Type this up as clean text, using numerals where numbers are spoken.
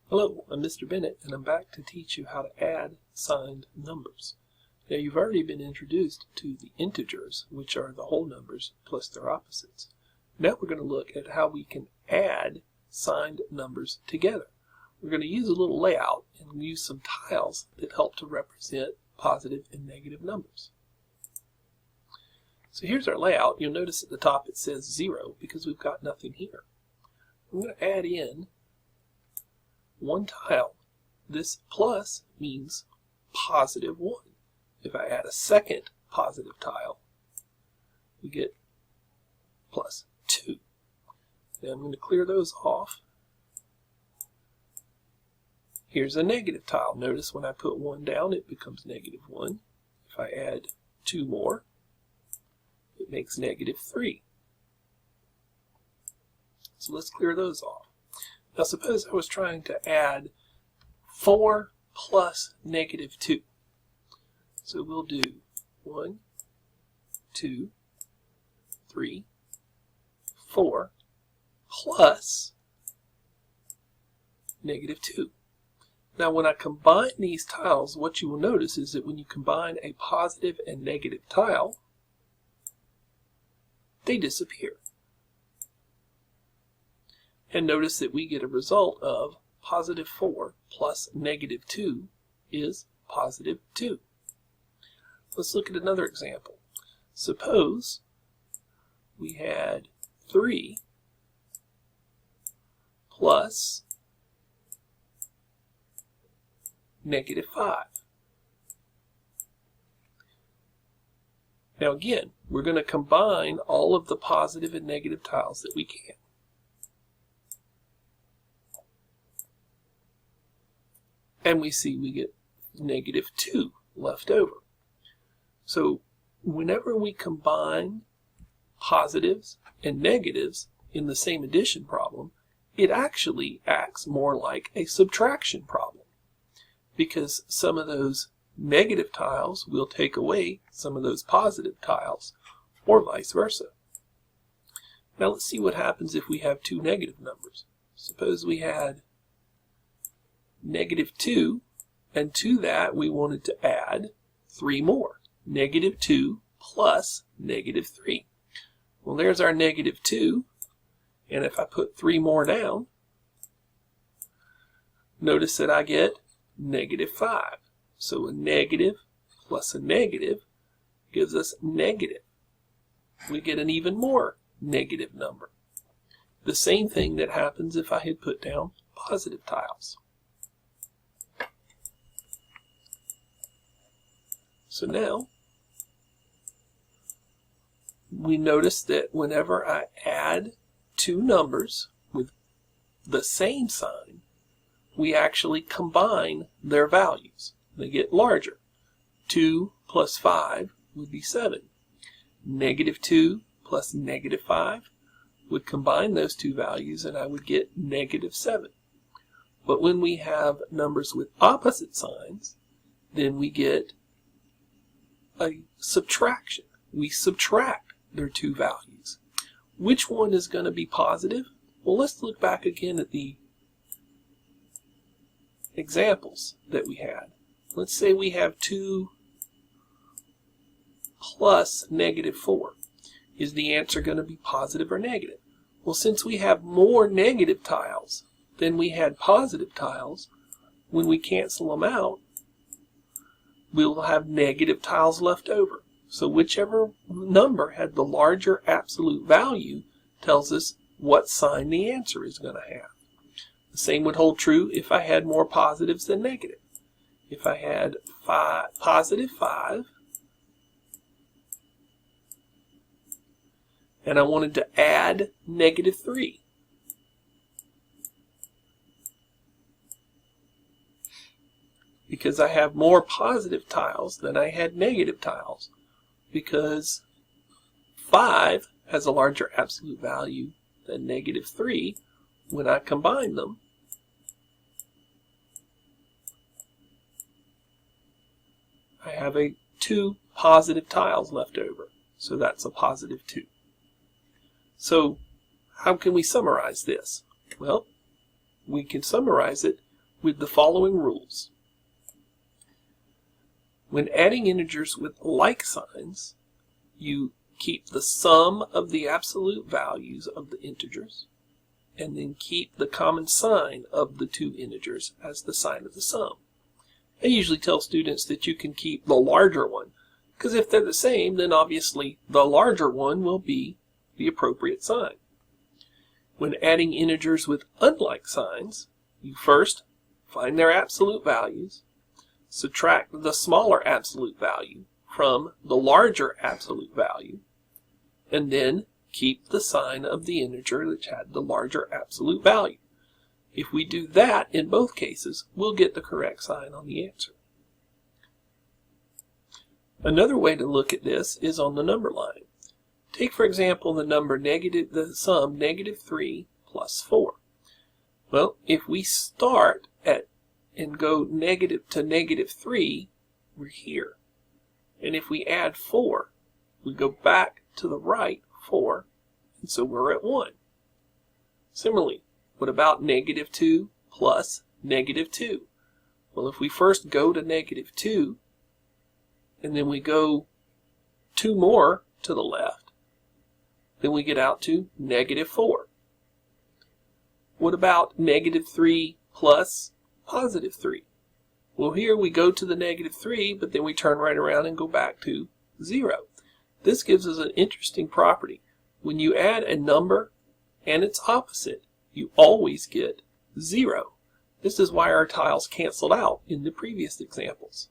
Hello, I'm Mr. Bennett, and I'm back to teach you how to add signed numbers. Now, you've already been introduced to the integers, which are the whole numbers plus their opposites. Now we're going to look at how we can add signed numbers together. We're going to use a little layout and use some tiles that help to represent positive and negative numbers. So here's our layout. You'll notice at the top it says 0 because we've got nothing here. I'm going to add in one tile. This plus means positive 1. If I add a second positive tile, we get plus 2. Now I'm going to clear those off. Here's a negative tile. Notice when I put 1 down, it becomes negative 1. If I add 2 more, it makes negative 3. So let's clear those off. Now suppose I was trying to add 4 plus negative 2. So we'll do 1, 2, 3, 4 plus negative 2. Now when I combine these tiles, what you will notice is that when you combine a positive and negative tile, they disappear. And notice that we get a result of positive 4 plus negative 2 is positive 2. Let's look at another example. Suppose we had 3 plus negative 5. Now again, we're going to combine all of the positive and negative tiles that we can. And we see we get negative 2 left over. So whenever we combine positives and negatives in the same addition problem, it actually acts more like a subtraction problem, because some of those negative tiles will take away some of those positive tiles, or vice versa. Now let's see what happens if we have two negative numbers. Suppose we had negative 2, and to that we wanted to add 3 more. Negative 2 plus negative 3. Well, there's our negative 2, and if I put 3 more down, notice that I get negative 5. So a negative plus a negative gives us negative. We get an even more negative number. The same thing that happens if I had put down positive tiles. So now, we notice that whenever I add two numbers with the same sign, we actually combine their values. They get larger. 2 plus 5 would be 7. Negative 2 plus negative 5 would combine those two values, and I would get negative 7. But when we have numbers with opposite signs, then we get a subtraction. We subtract their two values. Which one is going to be positive? Well, let's look back again at the examples that we had. Let's say we have 2 plus negative 4. Is the answer going to be positive or negative? Well, since we have more negative tiles than we had positive tiles, when we cancel them out, we'll have negative tiles left over. So whichever number had the larger absolute value tells us what sign the answer is going to have. The same would hold true if I had more positives than negative. If I had positive 5 and I wanted to add negative 3, because I have more positive tiles than I had negative tiles, because 5 has a larger absolute value than negative 3, when I combine them, I have 2 positive tiles left over. So that's a positive 2. So how can we summarize this? Well, we can summarize it with the following rules. When adding integers with like signs, you keep the sum of the absolute values of the integers, and then keep the common sign of the two integers as the sign of the sum. I usually tell students that you can keep the larger one, because if they're the same, then obviously the larger one will be the appropriate sign. When adding integers with unlike signs, you first find their absolute values, subtract the smaller absolute value from the larger absolute value, and then keep the sign of the integer that had the larger absolute value. If we do that in both cases, we'll get the correct sign on the answer. Another way to look at this is on the number line. Take, for example, the sum -3 plus 4. Well, if we start at and go negative to -3, we're here. And if we add 4, we go back to the right 4, and so we're at 1. Similarly, what about -2 plus -2? Well, if we first go to -2, and then we go 2 more to the left, then we get out to -4. What about -3 plus +3? Well, here we go to the -3, but then we turn right around and go back to 0. This gives us an interesting property. When you add a number and its opposite, you always get 0. This is why our tiles canceled out in the previous examples.